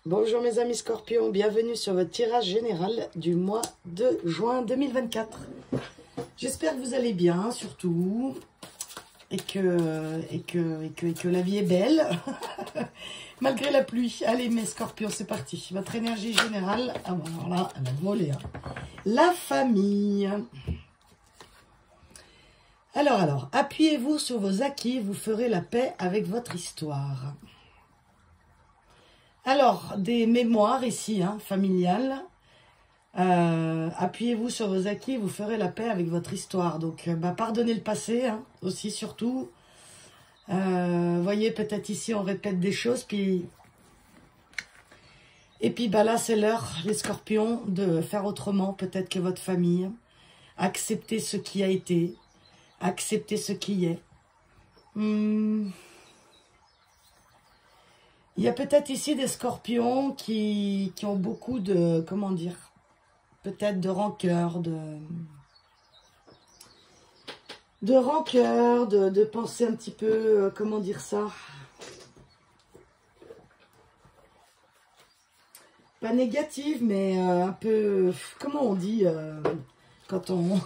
Bonjour mes amis Scorpions, bienvenue sur votre tirage général du mois de juin 2024. J'espère que vous allez bien, surtout, et que la vie est belle, malgré la pluie. Allez mes Scorpions, c'est parti. Votre énergie générale, ah bon, alors là, elle a volé. Hein. La famille. Alors, appuyez-vous sur vos acquis, vous ferez la paix avec votre histoire. Alors, des mémoires ici, hein, familiales. Appuyez-vous sur vos acquis, vous ferez la paix avec votre histoire. Donc, pardonnez le passé, hein, aussi, surtout. Voyez, peut-être ici, on répète des choses, puis... Et puis, là, c'est l'heure, les Scorpions, de faire autrement, peut-être que votre famille. Accepter ce qui a été. Accepter ce qui est. Il y a peut-être ici des Scorpions qui ont beaucoup de, comment dire, peut-être de rancœur, de penser un petit peu, comment dire ça, pas négative, mais un peu, comment on dit, quand on...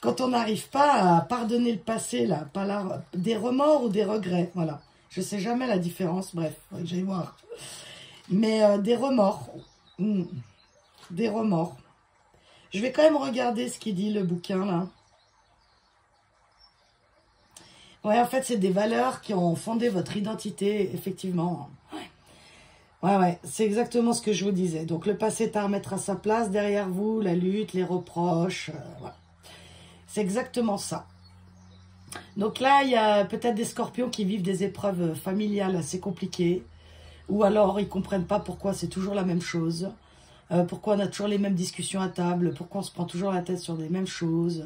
Quand on n'arrive pas à pardonner le passé, là, pas là, des remords ou des regrets, voilà. Je ne sais jamais la différence, bref, j'allais voir. Mais des remords. Des remords. Je vais quand même regarder ce qu'il dit, le bouquin, là. Ouais, en fait, c'est des valeurs qui ont fondé votre identité, effectivement. Ouais, c'est exactement ce que je vous disais. Donc, le passé est à remettre à sa place, derrière vous, la lutte, les reproches, voilà. C'est exactement ça. Donc là, il y a peut-être des Scorpions qui vivent des épreuves familiales assez compliquées. Ou alors, ils ne comprennent pas pourquoi c'est toujours la même chose. Pourquoi on a toujours les mêmes discussions à table. Pourquoi on se prend toujours la tête sur les mêmes choses.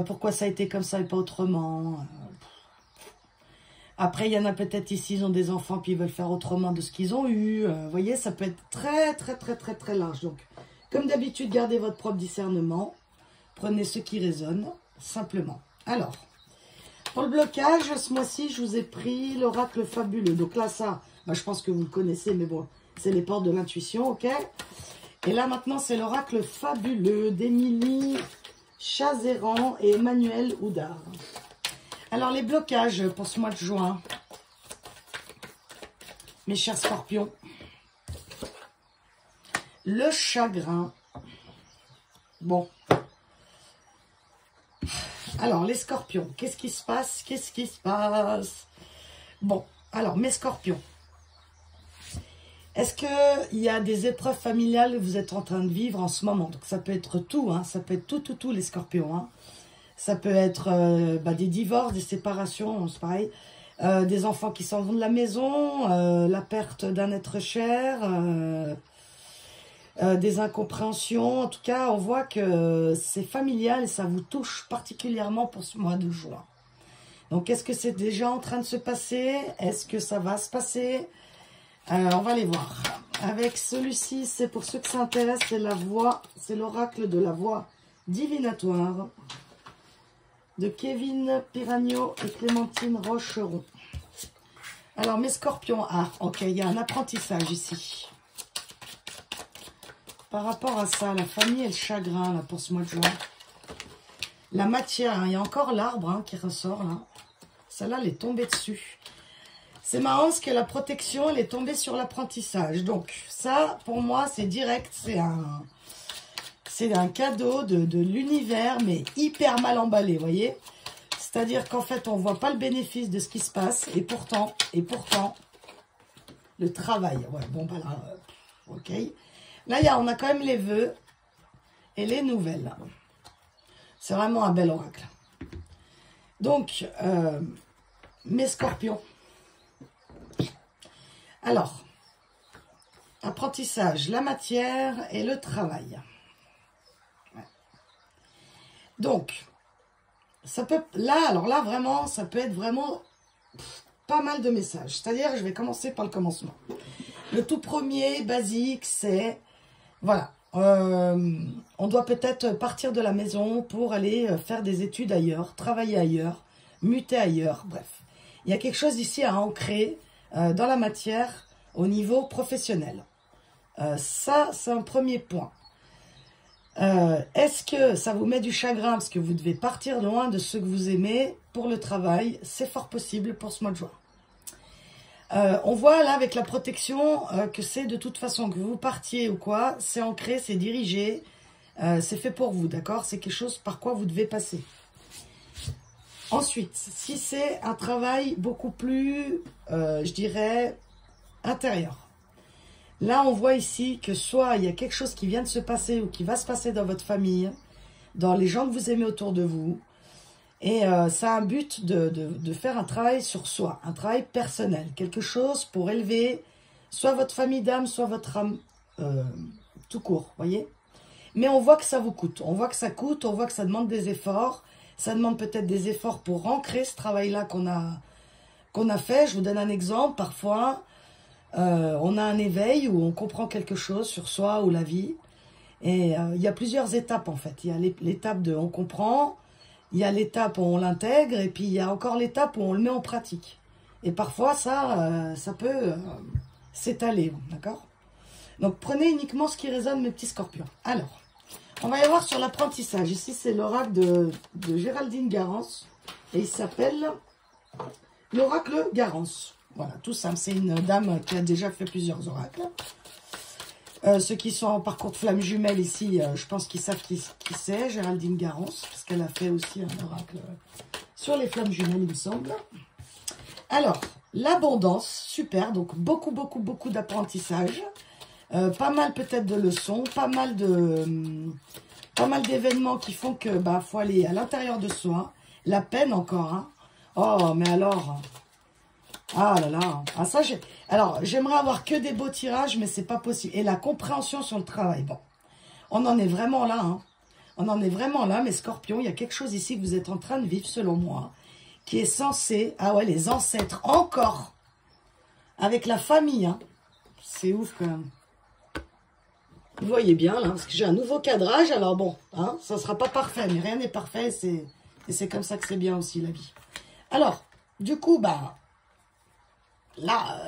Pourquoi ça a été comme ça et pas autrement. Après, il y en a peut-être ici, ils ont des enfants puis ils veulent faire autrement de ce qu'ils ont eu. Vous voyez, ça peut être très large. Donc, comme d'habitude, gardez votre propre discernement. Prenez ce qui résonne, simplement. Alors, pour le blocage, ce mois-ci, je vous ai pris l'oracle fabuleux. Donc là, ça, je pense que vous le connaissez, mais bon, c'est les portes de l'intuition, ok? Et là, maintenant, c'est l'oracle fabuleux d'Émilie Chazéran et Emmanuel Houdard. Alors, les blocages pour ce mois de juin, mes chers Scorpions. Le chagrin. Bon. Alors, les Scorpions, qu'est-ce qui se passe? Qu'est-ce qui se passe? Bon, alors, mes Scorpions. Est-ce qu'il y a des épreuves familiales que vous êtes en train de vivre en ce moment? Donc, ça peut être tout, hein, ça peut être tout, les Scorpions. Hein. Ça peut être des divorces, des séparations, c'est pareil. Des enfants qui s'en vont de la maison, la perte d'un être cher... des incompréhensions. En tout cas, on voit que c'est familial et ça vous touche particulièrement pour ce mois de juin. Donc, est-ce que c'est déjà en train de se passer? Est-ce que ça va se passer? On va les voir. Avec celui-ci, c'est pour ceux que ça intéresse, c'est la voix, c'est l'oracle de la voix divinatoire de Kevin Piragno et Clémentine Rocheron. Alors, mes Scorpions, ok, il y a un apprentissage ici. Par rapport à ça, la famille et le chagrin, là, pour ce mois de juin. La matière, hein, il y a encore l'arbre hein, qui ressort, là. Celle-là, elle est tombée dessus. C'est marrant, parce que la protection, elle est tombée sur l'apprentissage. Donc, ça, pour moi, c'est direct. C'est un cadeau de l'univers, mais hyper mal emballé, vous voyez. C'est-à-dire qu'en fait, on ne voit pas le bénéfice de ce qui se passe. Et pourtant, le travail. Ouais, bon, là, ok. Là, on a quand même les vœux et les nouvelles. C'est vraiment un bel oracle. Donc, mes Scorpions. Alors, apprentissage, la matière et le travail. Ouais. Donc, ça peut... Là, vraiment, ça peut être vraiment pas mal de messages. C'est-à-dire, je vais commencer par le commencement. Le tout premier, basique, c'est... Voilà, on doit peut-être partir de la maison pour aller faire des études ailleurs, travailler ailleurs, muter ailleurs, bref. Il y a quelque chose ici à ancrer dans la matière au niveau professionnel. Ça, c'est un premier point. Est-ce que ça vous met du chagrin parce que vous devez partir loin de ceux que vous aimez pour le travail? C'est fort possible pour ce mois de juin. On voit là avec la protection que c'est de toute façon que vous partiez ou quoi, c'est ancré, c'est dirigé, c'est fait pour vous, d'accord? C'est quelque chose par quoi vous devez passer. Ensuite, si c'est un travail beaucoup plus, je dirais, intérieur. Là, on voit ici que soit il y a quelque chose qui vient de se passer ou qui va se passer dans votre famille, dans les gens que vous aimez autour de vous. Et ça a un but de faire un travail sur soi, un travail personnel. Quelque chose pour élever soit votre famille d'âme, soit votre âme tout court, voyez. Mais on voit que ça vous coûte, on voit que ça coûte, on voit que ça demande des efforts. Ça demande peut-être des efforts pour ancrer ce travail-là qu'on a fait. Je vous donne un exemple, parfois... on a un éveil où on comprend quelque chose sur soi ou la vie. Et il y a plusieurs étapes en fait. Il y a l'étape de on comprend, il y a l'étape où on l'intègre, et puis il y a encore l'étape où on le met en pratique. Et parfois ça peut s'étaler, d'accord? Donc prenez uniquement ce qui résonne, mes petits scorpions. Alors, on va y voir sur l'apprentissage. Ici c'est l'oracle de Géraldine Garance. Et il s'appelle l'oracle Garance. Voilà, tout simple. C'est une dame qui a déjà fait plusieurs oracles. Ceux qui sont en parcours de flamme jumelle ici, je pense qu'ils savent qui c'est, Géraldine Garance, parce qu'elle a fait aussi un oracle sur les flammes jumelles, il me semble. Alors, l'abondance, super, donc beaucoup d'apprentissage, pas mal peut-être de leçons, pas mal d'événements qui font que faut aller à l'intérieur de soi. La peine encore, hein. Oh, mais alors... Ah là là, ah ça alors j'aimerais avoir que des beaux tirages, mais c'est pas possible. Et la compréhension sur le travail, bon, on en est vraiment là, hein. On en est vraiment là, mes scorpions, il y a quelque chose ici que vous êtes en train de vivre, selon moi, qui est censé, ah ouais, les ancêtres, encore, avec la famille, hein. C'est ouf quand même. Vous voyez bien là, parce que j'ai un nouveau cadrage, alors bon, hein, ça sera pas parfait, mais rien n'est parfait, et c'est comme ça que c'est bien aussi la vie. Alors, du coup, là,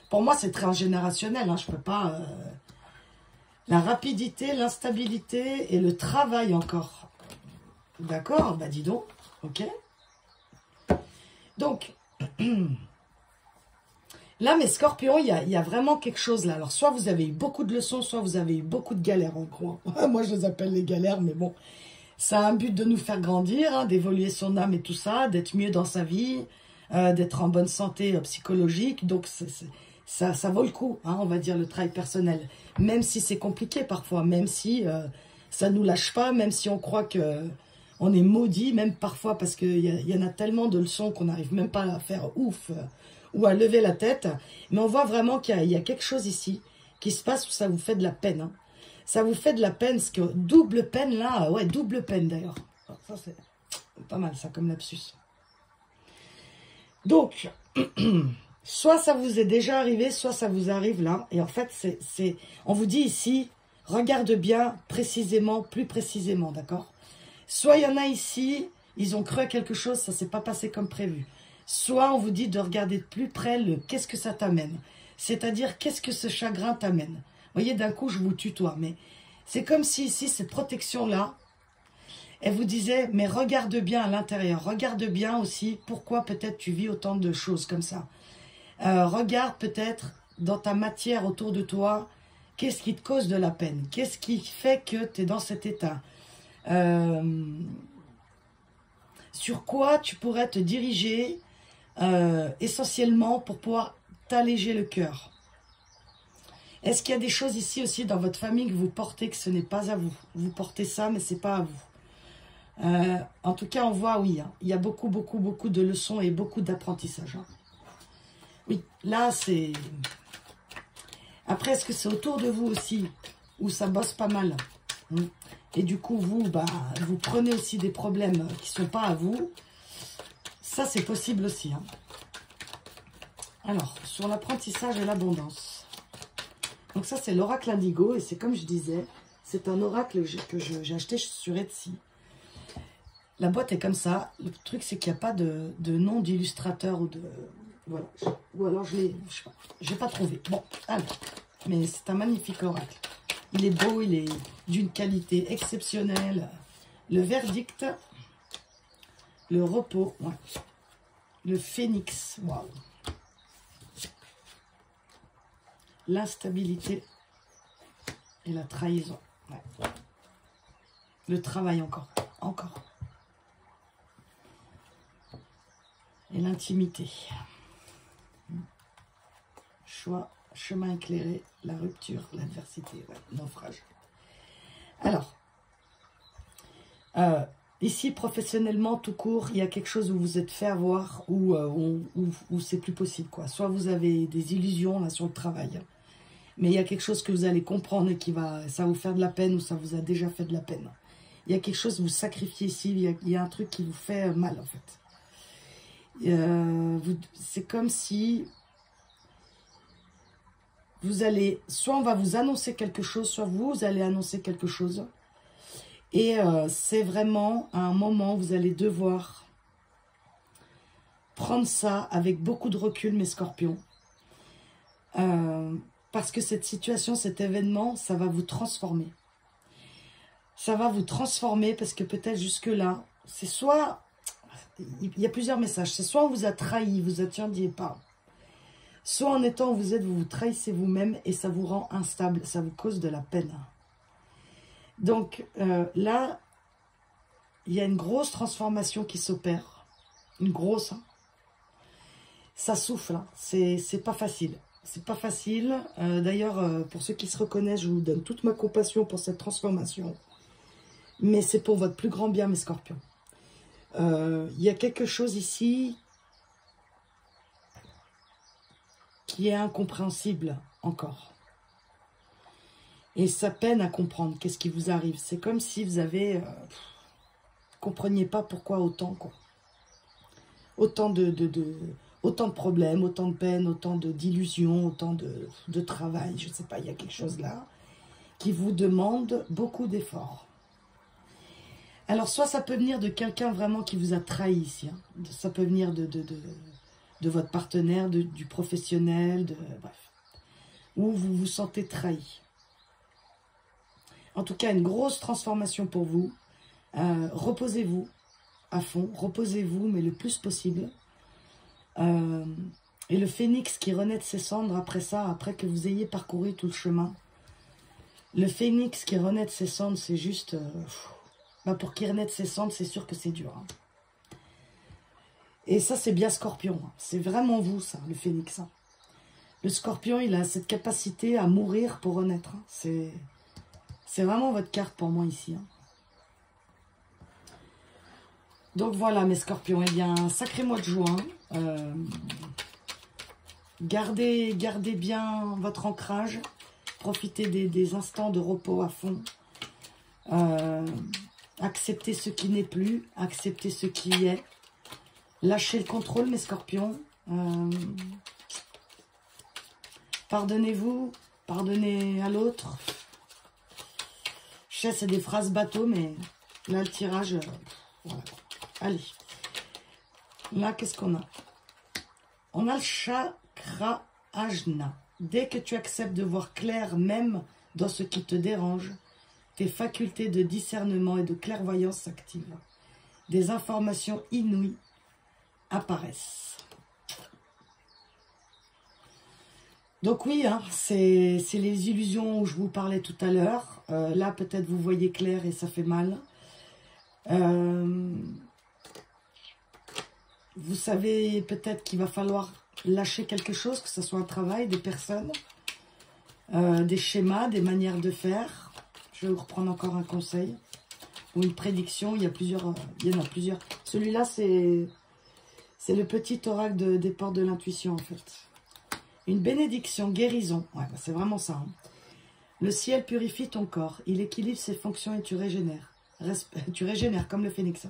pour moi, c'est transgénérationnel. Hein, je peux pas... la rapidité, l'instabilité et le travail encore. D'accord? Bah dis donc. Ok. Donc, là, mes scorpions, il y a vraiment quelque chose là. Alors, soit vous avez eu beaucoup de leçons, soit vous avez eu beaucoup de galères en gros. Moi, je les appelle les galères, mais bon. Ça a un but de nous faire grandir, hein, d'évoluer son âme et tout ça, d'être mieux dans sa vie... d'être en bonne santé psychologique, donc ça vaut le coup, hein, on va dire, le travail personnel, même si c'est compliqué parfois, même si ça nous lâche pas, même si on croit que on est maudit, même parfois parce qu'il y en a tellement de leçons qu'on n'arrive même pas à faire ouf, ou à lever la tête, mais on voit vraiment qu'il y a quelque chose ici qui se passe où ça vous fait de la peine, hein. Ça vous fait de la peine, parce que double peine là, ouais, double peine d'ailleurs, ça c'est pas mal ça comme lapsus. Donc, soit ça vous est déjà arrivé, soit ça vous arrive là. Et en fait, on vous dit ici, regarde bien précisément, plus précisément, d'accord? Soit il y en a ici, ils ont cru à quelque chose, ça ne s'est pas passé comme prévu. Soit on vous dit de regarder de plus près le qu'est-ce que ça t'amène. C'est-à-dire, qu'est-ce que ce chagrin t'amène. Vous voyez, d'un coup, je vous tutoie, mais c'est comme si ici, cette protection-là, elle vous disait, mais regarde bien à l'intérieur, regarde bien aussi pourquoi peut-être tu vis autant de choses comme ça. Regarde peut-être dans ta matière autour de toi, qu'est-ce qui te cause de la peine? Qu'est-ce qui fait que tu es dans cet état? Sur quoi tu pourrais te diriger essentiellement pour pouvoir t'alléger le cœur? Est-ce qu'il y a des choses ici aussi dans votre famille que vous portez, que ce n'est pas à vous? Vous portez ça, mais ce n'est pas à vous. En tout cas, on voit, oui, hein, il y a beaucoup de leçons et beaucoup d'apprentissage. Hein. Oui, là, c'est... Après, est-ce que c'est autour de vous aussi, où ça bosse pas mal, hein? Et du coup, vous prenez aussi des problèmes qui ne sont pas à vous. Ça, c'est possible aussi. Hein. Alors, sur l'apprentissage et l'abondance. Donc ça, c'est l'oracle indigo, et c'est comme je disais, c'est un oracle que j'ai acheté sur Etsy. La boîte est comme ça. Le truc, c'est qu'il n'y a pas de nom d'illustrateur ou Voilà. Ou alors je l'ai... Je sais pas. J'ai pas trouvé. Bon, alors. Mais c'est un magnifique oracle. Il est beau, il est d'une qualité exceptionnelle. Le verdict. Le repos. Ouais. Le phénix. Waouh. L'instabilité. Et la trahison. Ouais. Le travail encore. Encore. Et l'intimité. Choix, chemin éclairé, la rupture, l'adversité, ouais, naufrage. Alors, ici, professionnellement, tout court, il y a quelque chose où vous êtes fait avoir, où c'est plus possible, quoi. Soit vous avez des illusions là, sur le travail, mais il y a quelque chose que vous allez comprendre et ça va vous faire de la peine, ou ça vous a déjà fait de la peine. Il y a quelque chose que vous sacrifiez ici, il y a un truc qui vous fait mal, en fait. C'est comme si vous allez, soit on va vous annoncer quelque chose, soit vous allez annoncer quelque chose. Et c'est vraiment à un moment où vous allez devoir prendre ça avec beaucoup de recul, mes scorpions. Parce que cette situation, cet événement, ça va vous transformer. Ça va vous transformer parce que peut-être jusque-là, c'est soit... Il y a plusieurs messages. C'est soit on vous a trahi, vous attendiez pas. Soit en étant où vous êtes, vous vous trahissez vous-même et ça vous rend instable, ça vous cause de la peine. Donc là, il y a une grosse transformation qui s'opère. Une grosse. Hein. Ça souffle, hein. C'est pas facile. C'est pas facile. D'ailleurs, pour ceux qui se reconnaissent, je vous donne toute ma compassion pour cette transformation. Mais c'est pour votre plus grand bien, mes scorpions. Il y a quelque chose ici qui est incompréhensible encore. Et ça peine à comprendre qu'est-ce qui vous arrive. C'est comme si vous avez... compreniez pas pourquoi autant, quoi. Autant de problèmes, autant de peine, autant d'illusions, autant de travail. Je ne sais pas, il y a quelque chose là qui vous demande beaucoup d'efforts. Alors, soit ça peut venir de quelqu'un vraiment qui vous a trahi ici. Hein. Ça peut venir de votre partenaire, du professionnel, bref. Ou vous vous sentez trahi. En tout cas, une grosse transformation pour vous. Reposez-vous à fond. Reposez-vous, mais le plus possible. Et le phénix qui renaît de ses cendres après ça, après que vous ayez parcouru tout le chemin. Le phénix qui renaît de ses cendres, c'est juste... pour qu'il renaît de ses cendres, c'est sûr que c'est dur. Hein. Et ça, c'est bien Scorpion. Hein. C'est vraiment vous, ça, le phénix. Hein. Le Scorpion, il a cette capacité à mourir pour renaître. Hein. C'est vraiment votre carte pour moi ici. Hein. Donc voilà, mes Scorpions. Eh bien, un sacré mois de juin. Gardez bien votre ancrage. Profitez des instants de repos à fond. Acceptez ce qui n'est plus. Acceptez ce qui est. Lâchez le contrôle, mes Scorpions. Pardonnez-vous. Pardonnez à l'autre. Je sais, c'est des phrases bateau, mais là, le tirage... voilà. Allez. Là, qu'est-ce qu'on a? On a le chakra ajna. Dès que tu acceptes de voir clair, même dans ce qui te dérange, tes facultés de discernement et de clairvoyance s'activent. Des informations inouïes apparaissent. Donc oui, hein, c'est les illusions où je vous parlais tout à l'heure. Là, peut-être vous voyez clair et ça fait mal. Vous savez peut-être qu'il va falloir lâcher quelque chose, que ce soit un travail, des personnes, des schémas, des manières de faire. Je vais vous reprendre encore un conseil ou une prédiction. Il y en a plusieurs. Celui-là, c'est le petit oracle des portes de l'intuition, en fait. Une bénédiction, guérison. Ouais, bah c'est vraiment ça. Hein. Le ciel purifie ton corps. Il équilibre ses fonctions et tu régénères. Tu régénères comme le phénix.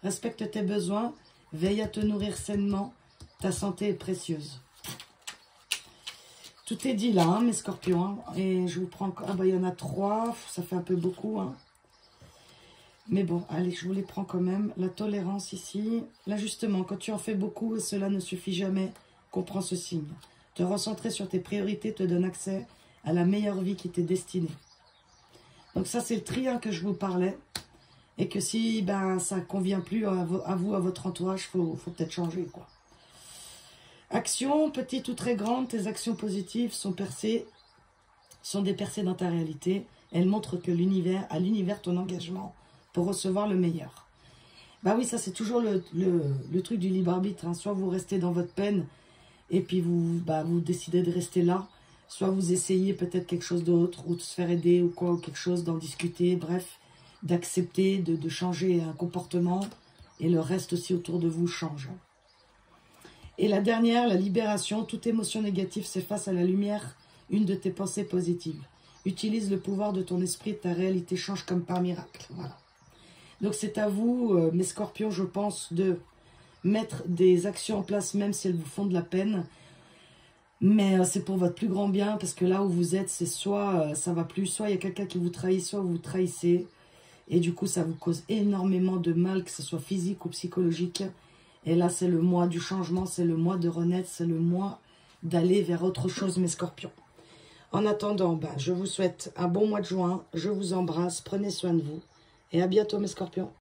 Respecte tes besoins. Veille à te nourrir sainement. Ta santé est précieuse. Tout est dit là, hein, mes scorpions. Hein. Et je vous prends encore... Ah bah il y en a 3. Ça fait un peu beaucoup. Hein. Mais bon, allez, je vous les prends quand même. La tolérance ici. L'ajustement. Quand tu en fais beaucoup, cela ne suffit jamais. comprends ce signe. Te recentrer sur tes priorités te donne accès à la meilleure vie qui t'est destinée. Donc ça, c'est le tri que je vous parlais. Et que si ça ne convient plus à vous, à votre entourage, faut peut-être changer, quoi. Action, petite ou très grande, tes actions positives sont des percées dans ta réalité. Elles montrent que à l'univers ton engagement pour recevoir le meilleur. Bah oui, ça c'est toujours le truc du libre arbitre. Hein. Soit vous restez dans votre peine et puis vous décidez de rester là. Soit vous essayez peut-être quelque chose d'autre ou de se faire aider ou quoi, ou quelque chose, d'en discuter. Bref, d'accepter, de changer un comportement et le reste aussi autour de vous change. Et la dernière, la libération. Toute émotion négative s'efface à la lumière, une de tes pensées positives. Utilise le pouvoir de ton esprit, ta réalité change comme par miracle. Voilà. Donc c'est à vous, mes scorpions, je pense, de mettre des actions en place, même si elles vous font de la peine. Mais c'est pour votre plus grand bien, parce que là où vous êtes, c'est soit ça va plus, soit il y a quelqu'un qui vous trahit, soit vous trahissez. Et du coup, ça vous cause énormément de mal, que ce soit physique ou psychologique. Et là, c'est le mois du changement, c'est le mois de renaître, c'est le mois d'aller vers autre chose, mes scorpions. En attendant, je vous souhaite un bon mois de juin. Je vous embrasse, prenez soin de vous. Et à bientôt, mes scorpions.